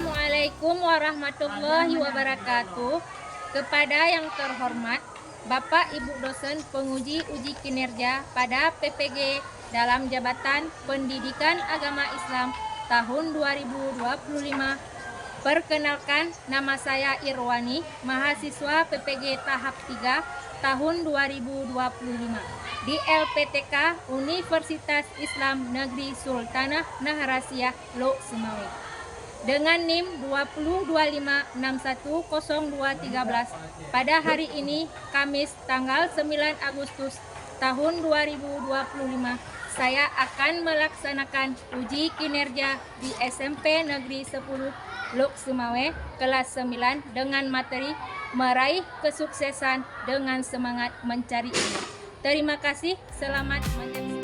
Assalamualaikum warahmatullahi wabarakatuh. Kepada yang terhormat Bapak Ibu dosen penguji uji kinerja pada PPG dalam Jabatan Pendidikan Agama Islam tahun 2025. Perkenalkan, nama saya Irwani, mahasiswa PPG tahap 3 tahun 2025 di LPTK Universitas Islam Negeri Sultanah Naharasiah Lok Sumawe dengan NIM 2025610213. Pada hari ini, Kamis tanggal 9 Agustus tahun 2025, saya akan melaksanakan uji kinerja di SMP Negeri 10 Lok Sumawe kelas 9 dengan materi meraih kesuksesan dengan semangat mencari ilmu. Terima kasih, selamat menyaksikan.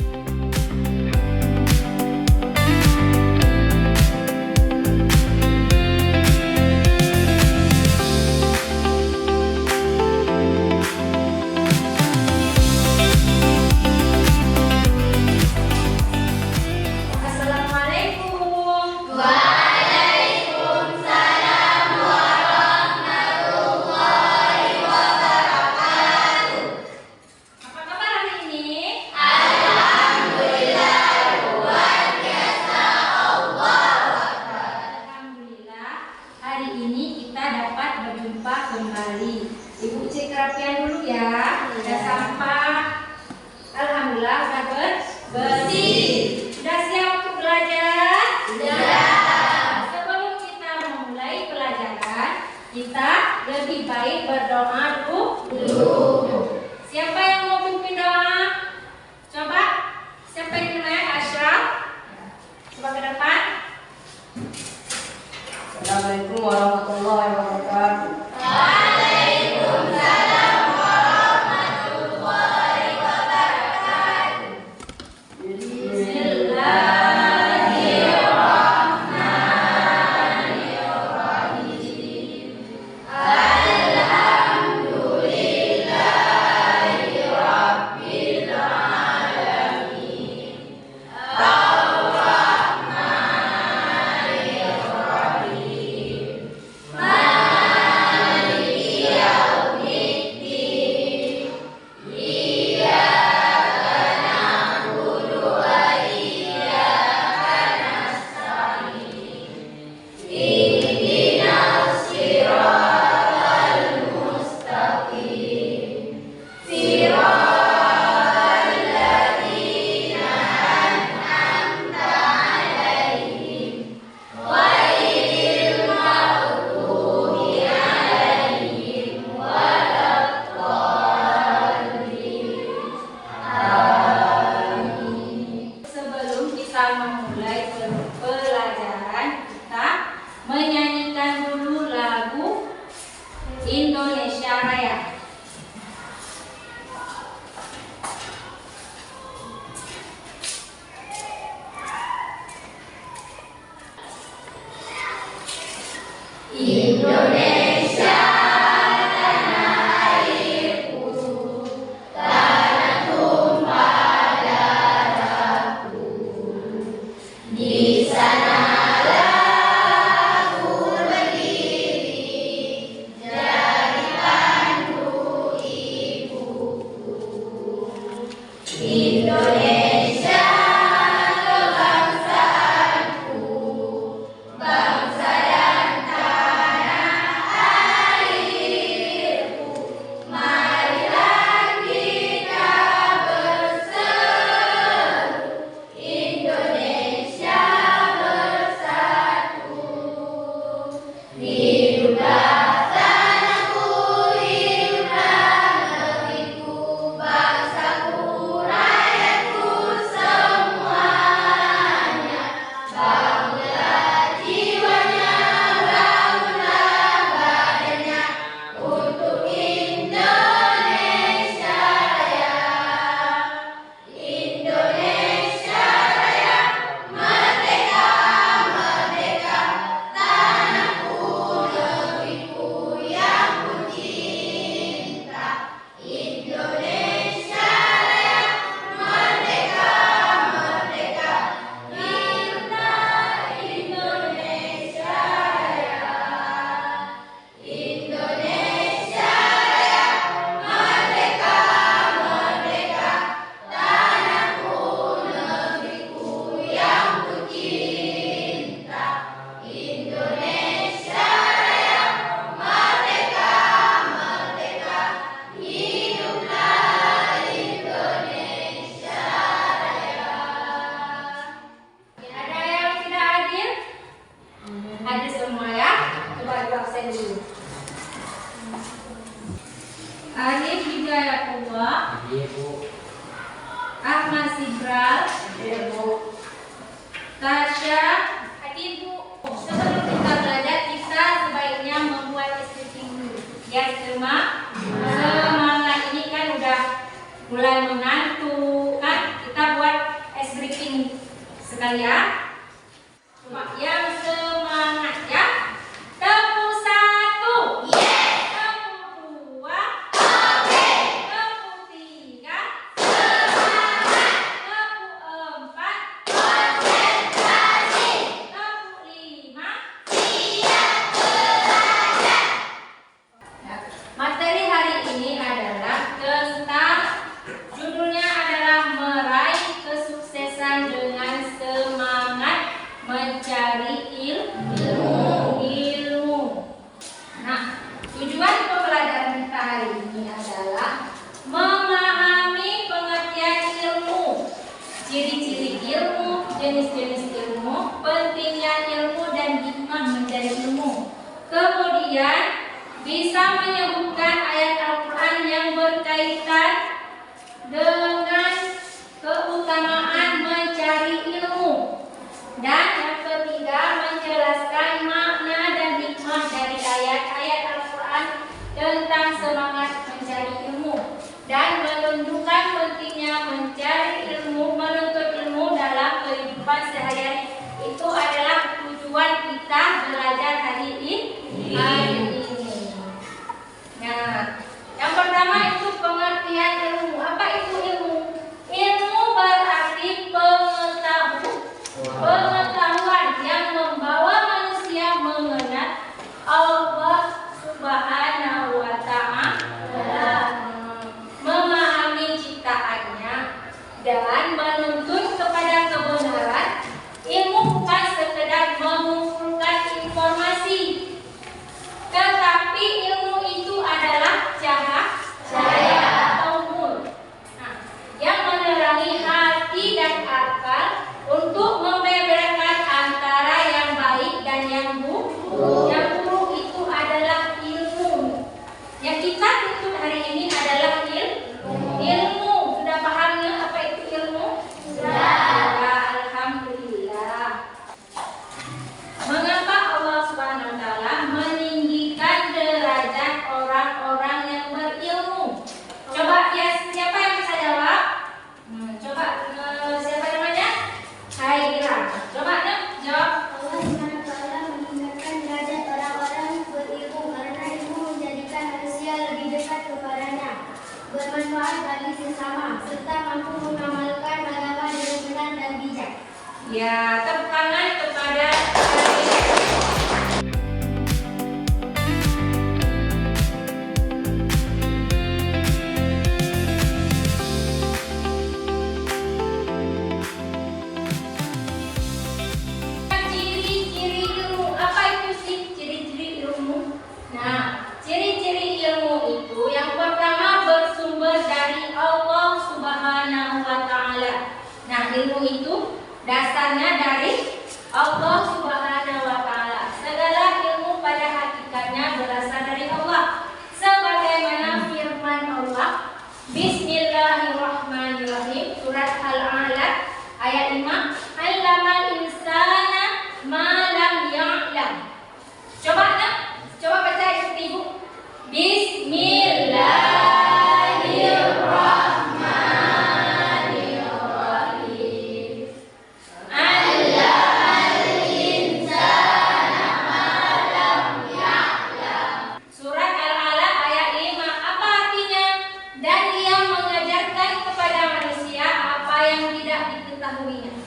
Kembali, Ibu cek kerapian dulu ya. Udah sampah. Alhamdulillah udah bersih. Sudah siap untuk belajar? Sudah. Sebelum kita memulai pelajaran, kita lebih baik berdoa dulu. Siapa yang mau pimpin doa? Coba. Siapa yang mulai? Ashraf. Coba ke depan. Assalamualaikum warahmatullahi wabarakatuh. Indonesia Raya. Indonesia tanah airku, tanah tumpah darahku. Di sana Indonesia kebangsaanku, bangsa dan tanah airku. Marilah kita berseru, Indonesia bersatu. Hiduplah tanahku, hiduplah negeriku, bangsaku. Tanahku absen dulu. Arif Hidayatullah. Hadir, Bu. Ahmad Sibral. Hadir, Bu. Tasya. Hadir, Bu. Sebelum kita belajar, kita sebaiknya membuat stretching dulu. Ya, semangat ini kan udah mulai mengantuk kan? Kita buat stretching sekalian. Coba yang semangat ya. Tepuk 1. Tepuk 2. Tepuk 3. Tepuk 4. Tepuk 5. Ya. Materi hari ini adalah tentang judulnya adalah meraih kesuksesan dengan semangat mencari ilmu. Nah, tujuan pembelajaran kita hari ini adalah memahami pengertian ilmu, ciri-ciri ilmu, jenis-jenis ilmu, pentingnya ilmu dan hikmah mencari ilmu. Kemudian bisa menyebutkan ayat Al-Quran yang berkaitan dengan keutamaan mencari ilmu. Dan yang ketiga, menjelaskan makna dan hikmah dari ayat-ayat Al-Quran tentang semangat mencari ilmu dan menunjukkan pentingnya mencari ilmu, menuntut ilmu dalam kehidupan sehari-hari. Itu adalah tujuan kita belajar hari ini. Nah, yang pertama itu pengertian ilmu. Apa itu ilmu? Ilmu berarti pengetahuan yang membawa manusia mengenal Allah Subhanahu wa Ta'ala, memahami ciptaannya dan menuntun kepada kebenaran. Ilmu bukan sekedar mengumpulkan informasi, tetapi ilmu itu adalah cahaya atau nur, yang menerangi hati dan akal untuk membedakan antara yang baik dan yang buruk. Yang buruk itu adalah ilmu. Yang kita tuntut hari ini adalah ilmu. Sudah pahamnya apa itu ilmu? Sudah. Alhamdulillah. Mengapa Allah Subhanahu wa Ta'ala meninggikan derajat orang-orang yang berilmu? Coba ya, siapa yang bisa jawab? Coba siapa namanya? Haira. Coba jawab. Allah Subhanahu wa Ta'ala meningkatkan derajat orang-orang berilmu karena ilmu menjadikan manusia lebih dekat kepadanya, bermanfaat bagi sesama, serta mampu mengamalkan agama dengan benar dan bijak. Ya, tepuk tangan kepada ciri-ciri ilmu. Apa itu sih ciri-ciri ilmu? Nah, ciri-ciri ilmu itu yang pertama bersumber dari Allah Subhanahu wa Ta'ala. Nah, ilmu itu dasarnya dari Allah Subhanahu wa Ta'ala. Segala ilmu pada hakikatnya berasal dari Allah. Sebagaimana firman Allah, Bismillahirrahmanirrahim, surat Al-Alaq ayat 5, Allamal insana ma lam ya'lam. Coba baca ikuti Ibu. Bismillahirrahmanirrahim. Surat Al-Alaq ayat 5. Apa artinya? Dan Dia mengajarkan kepada manusia apa yang tidak diketahuinya.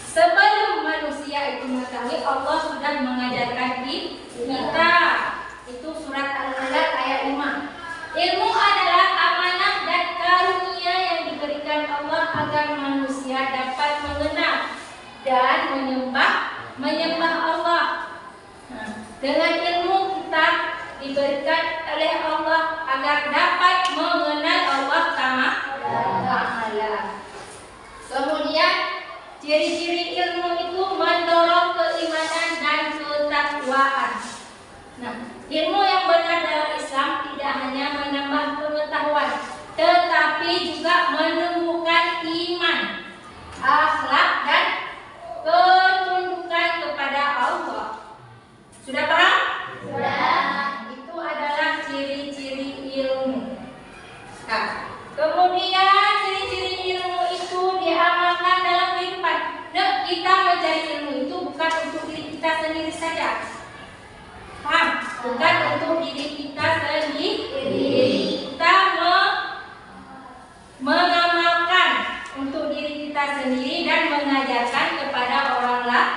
Sebelum manusia itu mengetahui, Allah sudah mengajarkan kita. Itu surat Al-Alaq ayat 5. Ilmu adalah amanah dan karunia yang diberikan Allah agar manusia dapat mengenal dan menyembah Allah. Nah, dengan ilmu kita diberikan oleh Allah agar dapat mengenal Allah Ta'ala. Kemudian ciri-ciri ilmu itu mendorong keimanan dan ketakwaan. Nah, bukan untuk diri kita sendiri. Kita mengamalkan untuk diri kita sendiri dan mengajarkan kepada orang lain.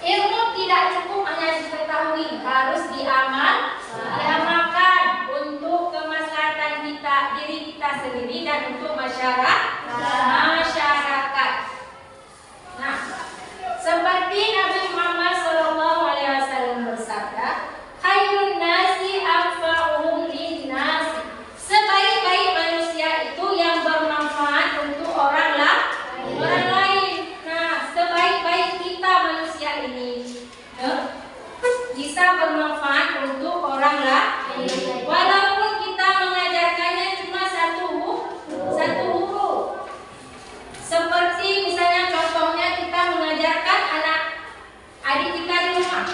Ilmu tidak cukup hanya diketahui, harus diamalkan untuk kemaslahatan kita, diri kita sendiri dan untuk masyarakat. Nah, seperti Nabi Muhammad SAW bersabda, "Khairun nasi anfa'uhum linnas." Sebaik-baik manusia itu yang bermanfaat untuk orang lain. Nah, sebaik-baik kita manusia ini bisa bermanfaat untuk orang lain. Walaupun kita mengajarkannya cuma satu huruf. Seperti misalnya contohnya kita mengajarkan anak adik kita di rumah.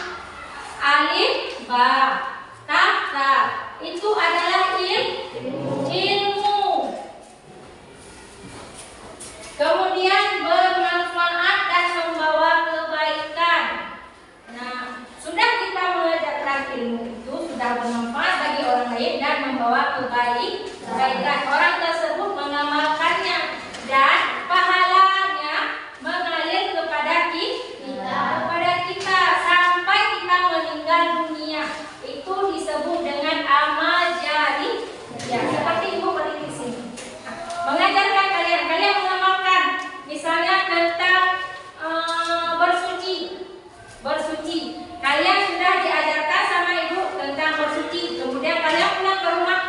Alif, ba, ta, ta. Itu adalah ilmu. Kemudian bermanfaat dan membawa kebaikan. Nah, sudah kita mengajarkan ilmu itu sudah bermanfaat bagi orang lain dan membawa kebaikan. Orang tersebut mengamalkannya dan pahalanya mengalir kepada kita sampai kita meninggal dunia. Itu disebut dengan amal jari. Ya, seperti ibu berdiri di sini. Mengajarkan kalian mengamalkan, misalnya tentang bersuci. Kalian sudah diajarkan sama ibu tentang bersuci. Kemudian kalian pulang ke rumah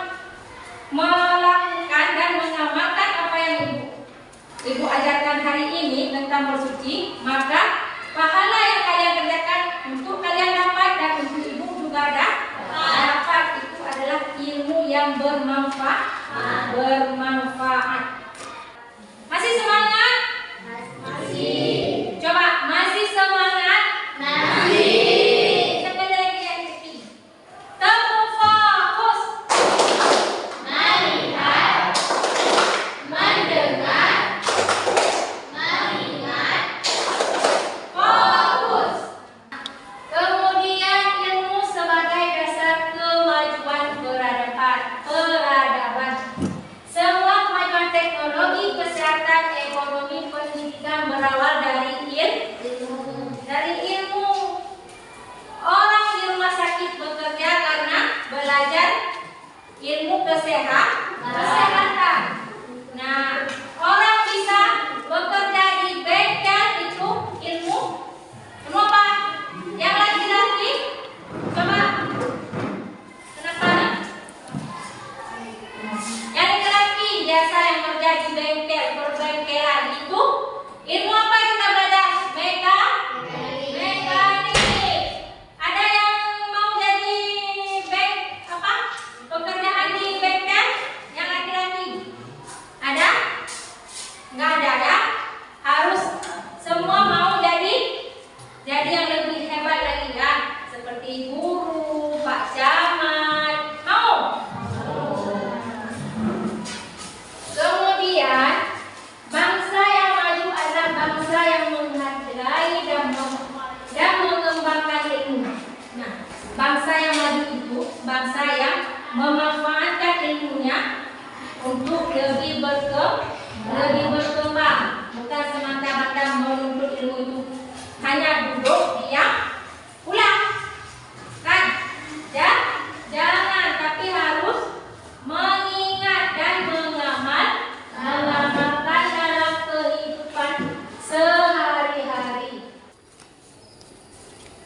melakukan dan mengamalkan apa yang ibu ajarkan hari ini tentang bersuci, maka pahala yang kalian kerjakan untuk kalian dapat dan untuk ibu juga dapat. Itu adalah ilmu yang bermanfaat. Masih semangat? Masih. Coba, masih semangat? Masih. Sekali lagi yang ketiga. Temu fokus. Melihat, mendengar, mengingat, fokus. Kemudian ilmu sebagai dasar kemajuan peradaban. Semua kemajuan teknologi, kesehatan, ekonomi, pendidikan berawal dari ilmu. Orang di rumah sakit bekerja karena belajar ilmu kesehatan. Nah, orang bisa bekerja di bengkel itu ilmu apa? Yang laki-laki, coba. Kenapa? Yang laki-laki biasa yang kerja di bengkel, perbengkelan itu ilmu apa kita belajar? Mekanik. Ada yang mau jadi pekerjaan di bengkel? Yang laki-laki ada? Nggak ada ya? Harus semua mau jadi yang lebih hebat lagi kan? Seperti guru, Pak Camat. Mau? Kemudian bangsa yang maju adalah bangsa yang menghargai dan mengembangkan ilmu. Nah, bangsa yang maju itu bangsa yang memanfaatkan ilmunya untuk lebih berkembang, bukan semata-mata menuntut ilmu itu hanya duduk diam pulang kan? Jangan, tapi harus mengingat dan mengamalkan dalam kehidupan sehari-hari.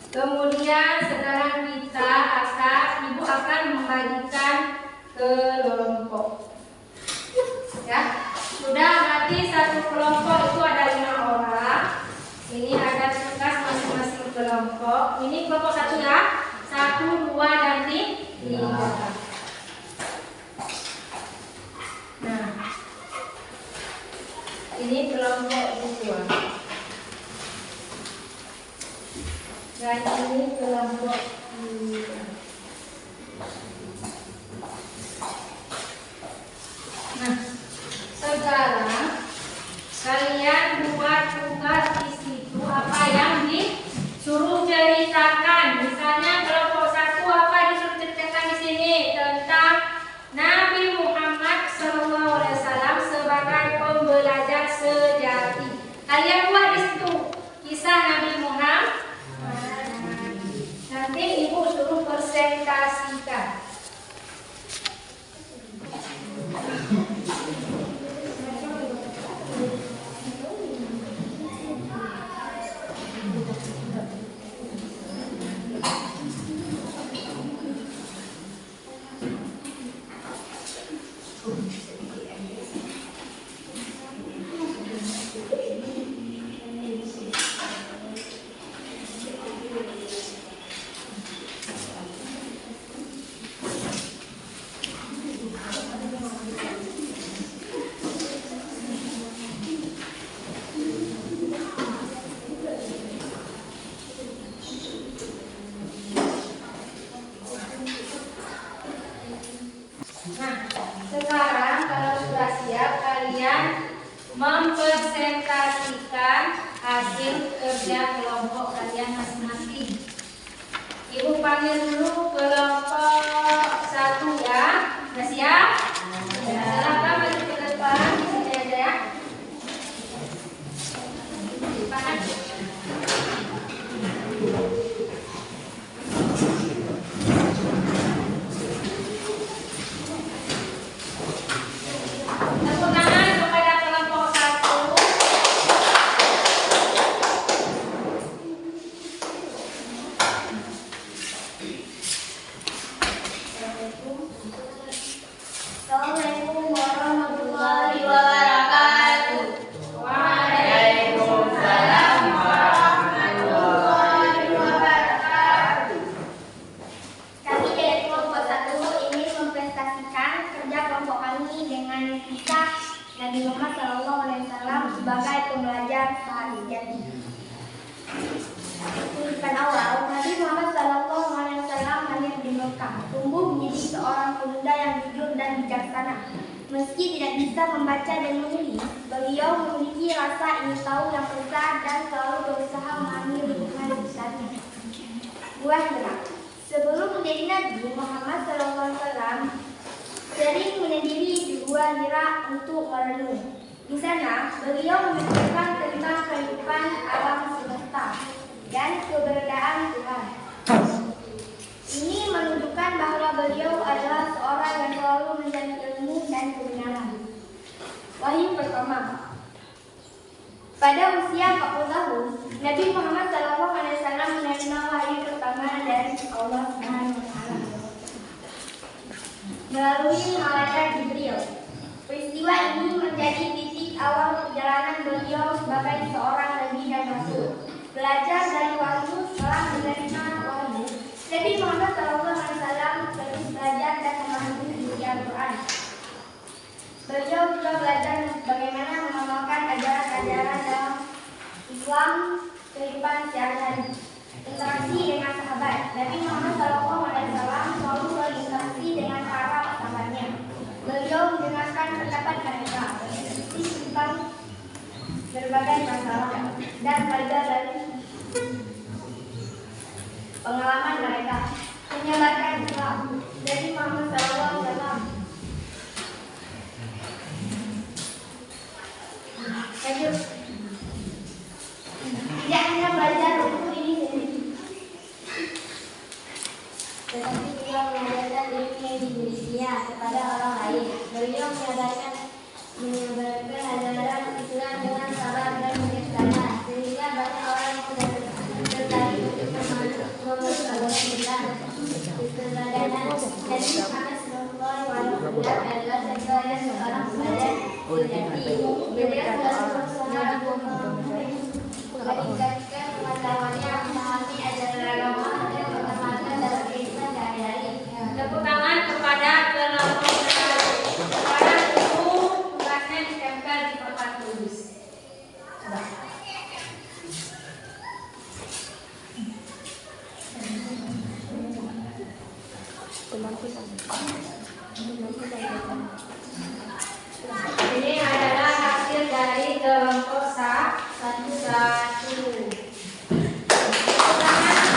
Kemudian sekarang ibu akan membagikan kelompok. Ya, sudah berarti satu kelompok itu ada 5 orang. Ini ada tugas masing-masing kelompok. Ini kelompok 1 ya. 1, 2, dan 3. Nah, ini kelompok 2. Dan ini kelompok 3. Nah, sekarang kalian buat tugas di situ apa yang disuruh. menceritakan, misalnya kelompok 1 apa disuruh ceritakan di sini tentang Nabi Muhammad SAW sebagai pembelajar sejati. Kalian buat di situ kisah Nabi Muhammad. Nanti ibu suruh presentasikan. Nah, sekarang kalau sudah siap kalian mempresentasikan hasil kerja kelompok kalian masing-masing. Ibu panggil dulu kelompok 1 ya. Sudah siap? Silakan maju ke depan di sini aja ya. Silakan. Tepuk tangan kepada kelompok 1. Assalamualaikum warahmatullahi wabarakatuh. Waalaikumsalam warahmatullahi wabarakatuh. Kami dari kelompok 1 ingin mempresentasikan kerja kelompok kami dengan kisah Nabi Muhammad SAW sebagai pembelajar sejati. Tulisan awal, Nabi Muhammad SAW lahir di Mekah, tumbuh menjadi seorang pemuda yang jujur dan bijaksana. Meski tidak bisa membaca dan menulis, beliau memiliki rasa ingin tahu yang besar dan selalu berusaha memahami lingkungan sekitarnya. Buah gerak. Sebelum menjadi Nabi, Muhammad SAW sering menyendiri di Gua Hira untuk merenung. Di sana, beliau memikirkan tentang kehidupan alam semesta dan keberadaan Tuhan. Ini menunjukkan bahwa beliau adalah seorang yang selalu mencari ilmu dan kebenaran. Wahyu pertama. Pada usia 40 tahun, Nabi Muhammad SAW menerima wahyu pertama dari Allah SWT melalui malaikat Jibril. Peristiwa ini menjadi titik awal perjalanan beliau sebagai seorang nabi dan rasul. Belajar dari wahyu setelah menerima wahyu, Nabi Muhammad SAW terus belajar dan memahami isi Al-Quran. Beliau juga belajar bagaimana mengamalkan ajaran-ajaran dalam Islam kehidupan sehari-hari. Interaksi dengan sahabat, Nabi Muhammad SAW selalu berinteraksi dengan para sahabatnya. Beliau mendengarkan pendapat mereka, berdiskusi tentang berbagai masalah dan belajar dari pengalaman mereka. Menyebarkan Islam, Nabi Muhammad SAW tidak hanya belajar untuk diri sendiri, tetapi juga mengajarkan ilmu di Indonesia kepada orang lain. Beliau menyebarkan ajaran Islam dengan sabar dan bijaksana, sehingga banyak orang yang tertarik untuk memeluk agama Islam. Keteladanan Nabi Muhammad SAW adalah sebagai seorang pembelajar sejati. Beliau selalu meningkatkan pengetahuannya, memahami ajaran agama dan mengamalkan dalam kehidupan sehari-hari. Tepuk tangan kepada kelompok 1. Sekarang ibu tugasnya ditempel di papan tulis. Coba. Ini adalah hasil dari kelompok 1. Tepuk tangan.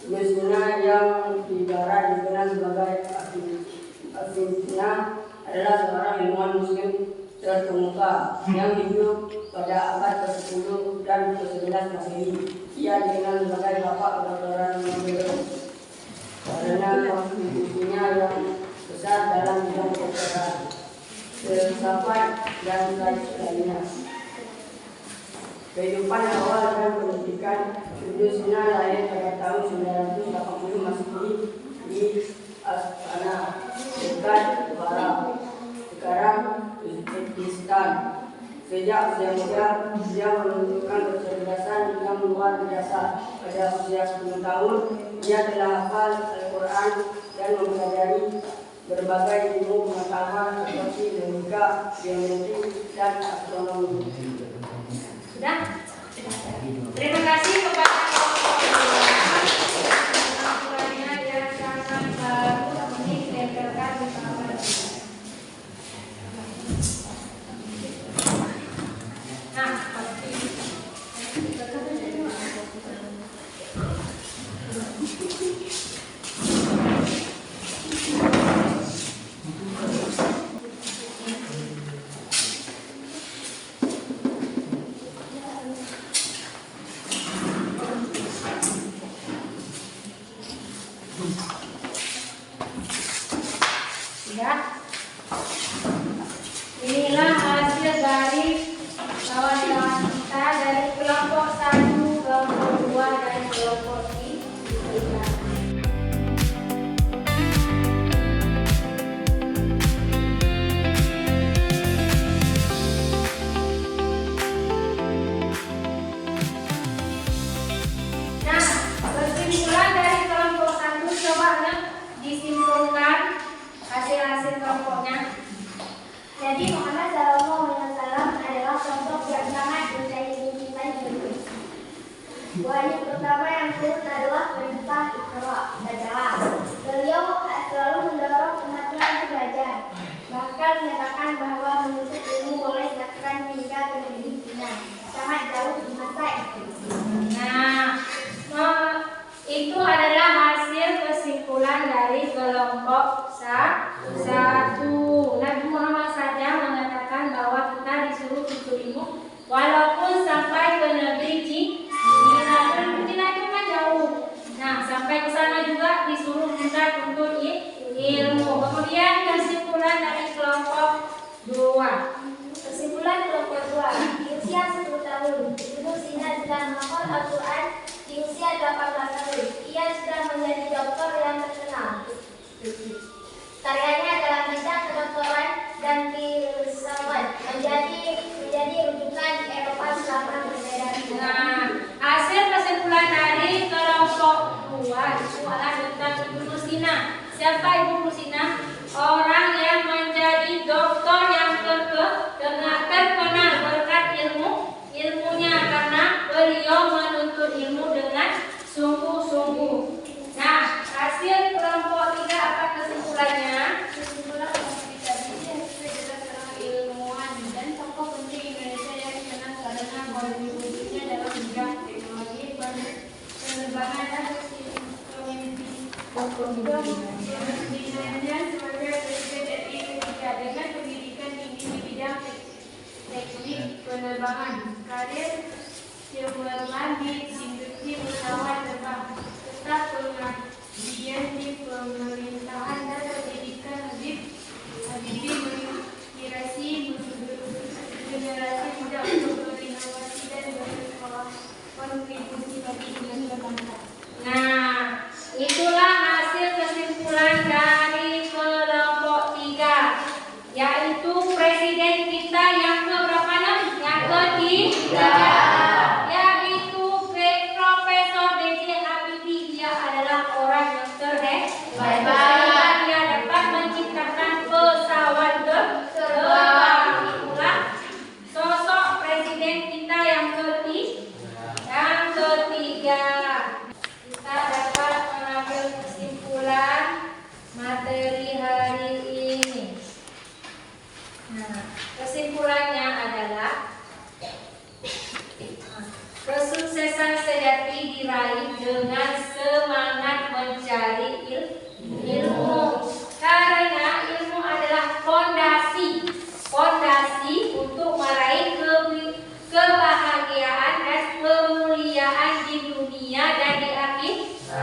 Tulisnya yang di barat dikenal sebagai Avicenna adalah seorang ilmuwan muslim terkemuka yang hidup pada abad ke-10 dan ke-11 Masehi. Ia dikenal sebagai bapak kedokteran modern karena kontribusinya yang besar dalam bidang kedokteran, filsafat dan lainnya. Kehidupan awal dan pendidikan. Tulisnya lahir pada tahun 980 Masehi di Astana, dekat Bukhara, sekarang Uzbekistan. Sejak usia muda, dia menunjukkan kecerdasan yang luar biasa. Pada usia 10 tahun, dia telah hafal Al-Quran dan mempelajari berbagai ilmu pengetahuan seperti logika, geometri, dan astronomi. Sudah? Terima kasih kepada orang-orangnya yang sangat baru ini ditempelkan di kamar. Nah, ya. Inilah hasil dari kawan-kawan kita dari kelompok 1, kelompok 2, dan kelompok 3. Nah, kesimpulan dari kelompok 1 coba disimpulkan hasil-hasil kelompoknya. Jadi Muhammad SAW adalah sosok yang sangat mencintai ilmu. Wahyu pertama yang turun adalah perintah Iqra, bacalah. Beliau selalu mendorong umatnya untuk belajar, bahkan menyatakan bahwa menuntut ilmu boleh dilakukan hingga ke negeri Cina, sangat jauh di masa itu. Nah, itu adalah hasil kesimpulan dari kelompok 1. Nabi Muhammad saja mengatakan bahwa kita disuruh tuntut ilmu walaupun sampai ke negeri Cina. Cina itu kan jauh. Nah, sampai ke sana juga disuruh kita tuntut ilmu. Kemudian kesimpulan dari kelompok 2. Kesimpulan kelompok 2, di usia 10 tahun, Ibnu Sina sudah menghafal Al-Quran. Di usia 18 tahun, ia sudah menjadi dokter yang terkenal. Karyanya dalam bidang kedokteran dan filsafat menjadi rujukan di Eropa selama perbedaan. Nah, hasil kesimpulan dari kelompok 2 itu adalah tentang Ibnu Sina. Siapa Ibnu Sina? Orang yang menjadi dokter yang terkenal berkat ilmunya karena beliau menuntut ilmu dengan sungguh-sungguh. Nah, hasil kelompok 3 apa kesimpulannya? Kesimpulan kelompok 3, dia adalah seorang ilmuwan dan tokoh penting Indonesia yang dikenal karena kontribusinya dalam bidang teknologi, penerbangan dan pemimpinannya sebagai presiden Indonesia dengan pendidikan tinggi di bidang teknik penerbangan. Karir cemerlang di industri pesawat terbang, tetap pengabdian di pemerintahan dan pendidikan. Habibie menginspirasi generasi muda untuk berinovasi dan berkontribusi bagi Indonesia bangsa. Nah, itulah hasil kesimpulan dari kelompok 3, yaitu presiden kita yang keberapa? Yang ketiga, yaitu Profesor B.J. Habibie.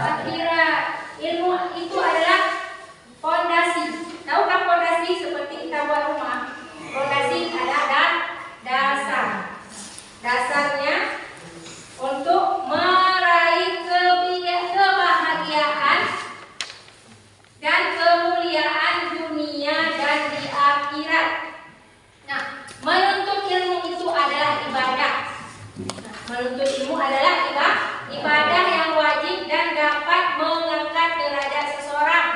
akhirat. Ilmu itu adalah fondasi. Tahukah fondasi seperti kita buat rumah? Fondasi adalah dasar. Dasarnya untuk meraih kebahagiaan dan kemuliaan dunia dan di akhirat. Nah, menuntut ilmu itu adalah ibadah. Menuntut ilmu adalah ibadah yang wajib dan dapat mengangkat derajat seseorang.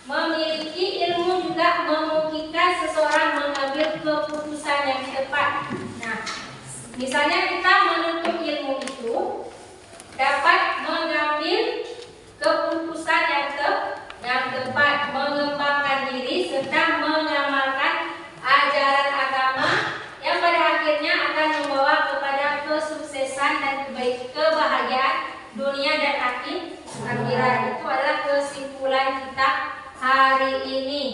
Memiliki ilmu juga memungkinkan seseorang mengambil keputusan yang tepat. Nah, misalnya kita menuntut ilmu itu dapat mengambil keputusan yang tepat, mengembangkan diri serta mengamalkan ajaran agama yang pada akhirnya akan membawa kepada kesuksesan dan kebahagiaan dunia dan akhirat. Itu adalah kesimpulan kita hari ini.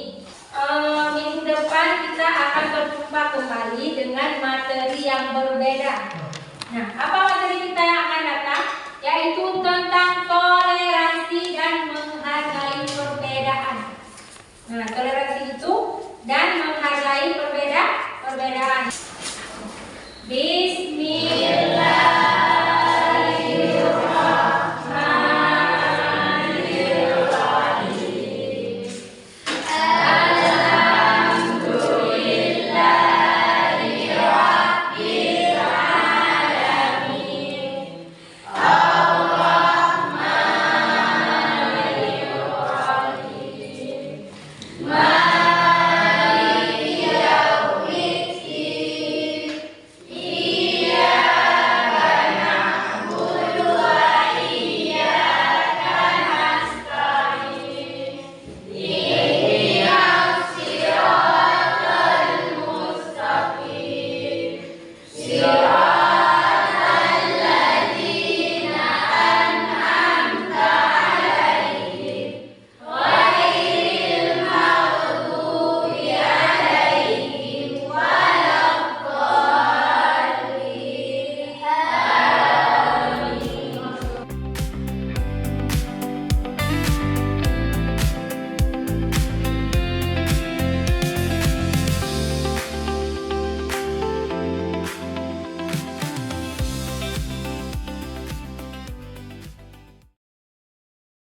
Minggu depan kita akan berjumpa kembali dengan materi yang berbeda. Nah, apa materi kita yang akan datang? Yaitu tentang toleransi dan menghargai perbedaan. Nah, toleransi itu dan menghargai perbedaan.